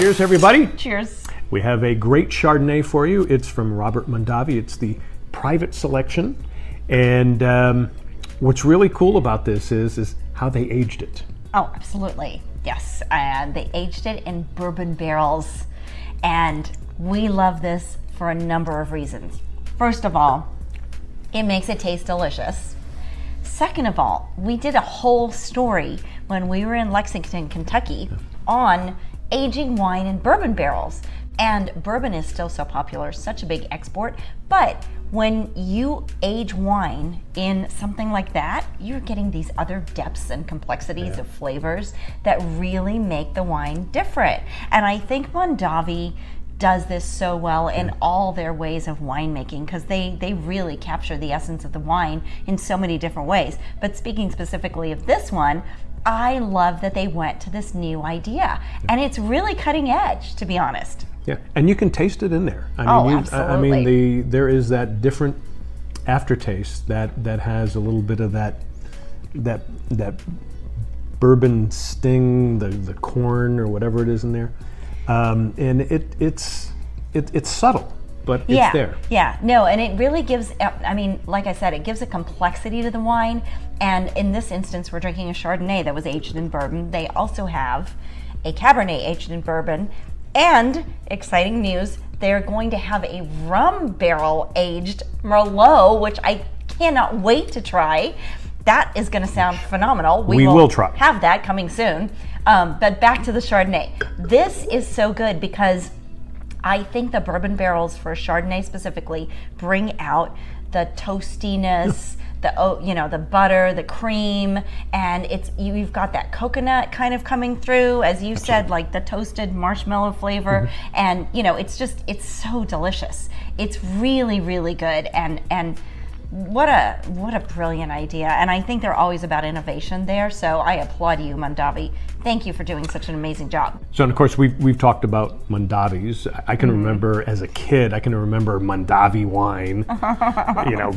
Cheers, everybody. Cheers. We have a great Chardonnay for you. It's from Robert Mondavi. It's the private selection. And what's really cool about this is how they aged it. Oh, absolutely. Yes. They aged it in bourbon barrels. And we love this for a number of reasons. First of all, it makes it taste delicious. Second of all, we did a whole story when we were in Lexington, Kentucky on aging wine in bourbon barrels. And bourbon is still so popular, such a big export. But when you age wine in something like that, you're getting these other depths and complexities of flavors that really make the wine different. And I think Mondavi does this so well in all their ways of winemaking, because they really capture the essence of the wine in so many different ways. But speaking specifically of this one, I love that they went to this new idea, and it's really cutting edge, to be honest. Yeah, and you can taste it in there. Absolutely. There is that different aftertaste that has a little bit of that bourbon sting, the corn or whatever it is in there, and it's subtle, but it's there. Yeah, no, and it really gives. I mean, like I said, it gives a complexity to the wine. And in this instance, we're drinking a Chardonnay that was aged in bourbon. They also have a Cabernet aged in bourbon. And exciting news, they're going to have a rum barrel aged Merlot, which I cannot wait to try. That is going to sound phenomenal. We will try. Have that coming soon. But back to the Chardonnay. This is so good because I think the bourbon barrels for Chardonnay specifically bring out the toastiness, the butter, the cream, and you've got that coconut kind of coming through, as you said, like the toasted marshmallow flavor, and it's so delicious. It's really, really good, and what a brilliant idea. And I think they're always about innovation there, so I applaud you, Mondavi. Thank you for doing such an amazing job. So, and of course, we've talked about Mondavis. I can remember as a kid, I can remember Mondavi wine,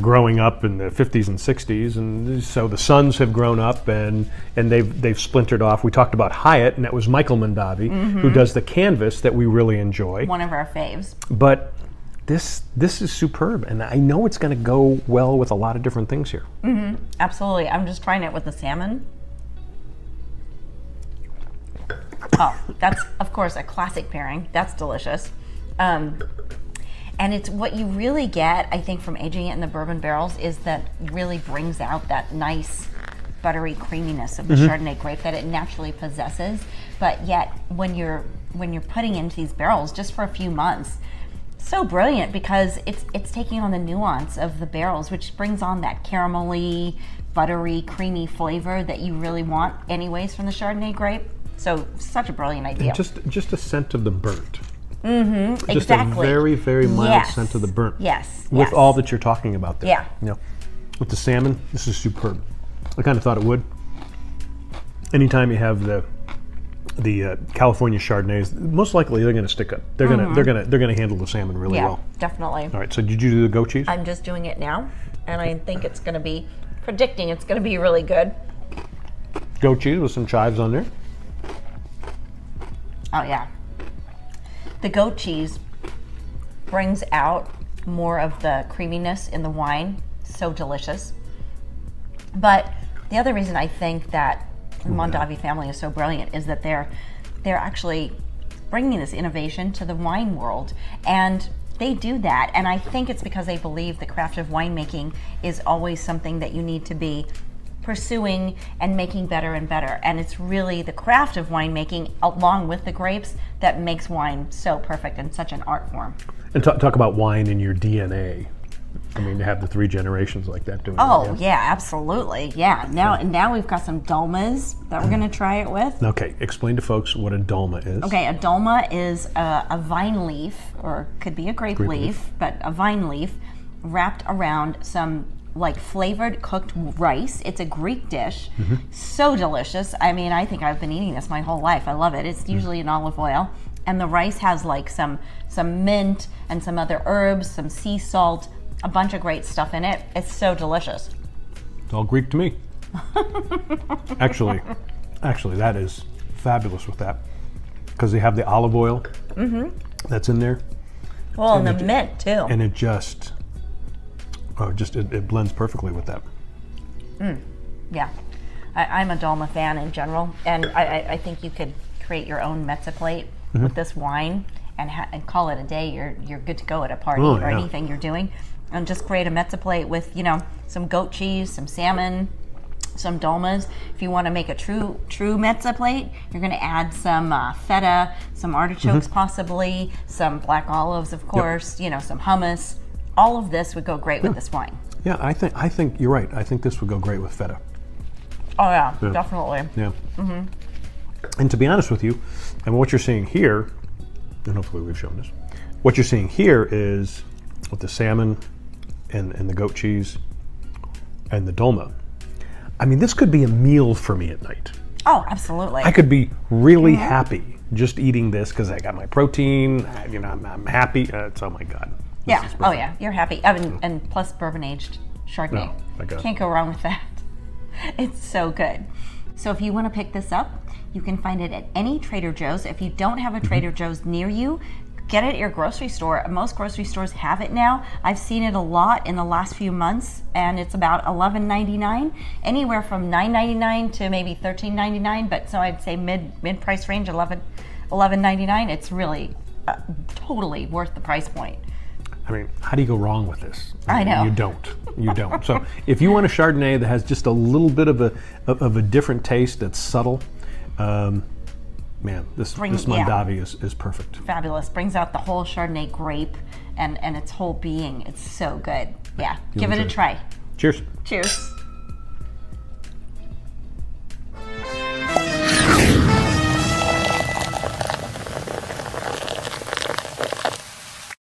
growing up in the 50s and 60s. And so the sons have grown up and they've splintered off. We talked about Hyatt, and that was Michael Mondavi, who does the canvas that we really enjoy. One of our faves. But this is superb, and I know it's going to go well with a lot of different things here. Absolutely. I'm just trying it with the salmon. Oh, that's, of course, a classic pairing. That's delicious. And it's what you really get, I think, from aging it in the bourbon barrels is that really brings out that nice buttery creaminess of the Chardonnay grape that it naturally possesses. But yet, when you're putting into these barrels just for a few months, so brilliant because it's taking on the nuance of the barrels, which brings on that caramelly, buttery, creamy flavor that you really want anyways from the Chardonnay grape. So such a brilliant idea. And just a scent of the burnt. Exactly. Just a very, very mild scent of the burnt. Yes. With all that you're talking about there. Yeah. With the salmon, this is superb. I kind of thought it would. Anytime you have the California Chardonnays, most likely they're going to stick up. They're going to handle the salmon really well. Definitely. All right. So did you do the goat cheese? I'm just doing it now, and I think it's going to be really good. Goat cheese with some chives on there. Oh yeah. The goat cheese brings out more of the creaminess in the wine. So delicious. But the other reason I think that the Mondavi family is so brilliant is that they're actually bringing this innovation to the wine world, and they do that. And I think it's because they believe the craft of winemaking is always something that you need to be pursuing and making better and better. And it's really the craft of winemaking along with the grapes that makes wine so perfect and such an art form. And talk about wine in your DNA. I mean, to have the 3 generations like that doing it. Yeah, absolutely. Yeah. Now we've got some dolmas that we're going to try it with. Okay, explain to folks what a dolma is. Okay, a dolma is a vine leaf, or could be a grape leaf, but a vine leaf wrapped around some like flavored cooked rice. It's a Greek dish. So delicious. I mean, I think I've been eating this my whole life. I love it. It's usually in olive oil. And the rice has like some mint and some other herbs, some sea salt, a bunch of great stuff in it. It's so delicious. It's all Greek to me. Actually, that is fabulous with that. because they have the olive oil that's in there. Well, and the mint too. And it just, it blends perfectly with that. Yeah, I'm a dolma fan in general, and I think you could create your own mezza plate with this wine and call it a day. You're good to go at a party or anything you're doing, and just create a mezza plate with, you know, some goat cheese, some salmon, some dolmas. If you want to make a true mezza plate, you're going to add some feta, some artichokes possibly, some black olives, of course, you know, some hummus. All of this would go great with this wine. Yeah, I think you're right. I think this would go great with feta. Oh yeah, definitely. Yeah. And to be honest with you, and what you're seeing here, and hopefully we've shown this, what you're seeing here is with the salmon and the goat cheese and the dolma. I mean, this could be a meal for me at night. Oh, absolutely. I could be really happy just eating this because I got my protein. You know, I'm happy. Oh my God. Yeah. Oh yeah, you're happy. I mean, and plus bourbon aged Chardonnay. Oh, my God. Can't go wrong with that. It's so good. So if you want to pick this up, you can find it at any Trader Joe's. If you don't have a Trader Joe's near you, get it at your grocery store. Most grocery stores have it now. I've seen it a lot in the last few months, and it's about $11.99, anywhere from $9.99 to maybe $13.99. But so I'd say mid price range, $11.99. It's really totally worth the price point. I mean, how do you go wrong with this? I know. You don't. You don't. So if you want a Chardonnay that has just a little bit of a different taste that's subtle, man, this Mondavi is perfect. Fabulous. Brings out the whole Chardonnay grape and its whole being. It's so good. Yeah. Give it a try. Cheers. Cheers.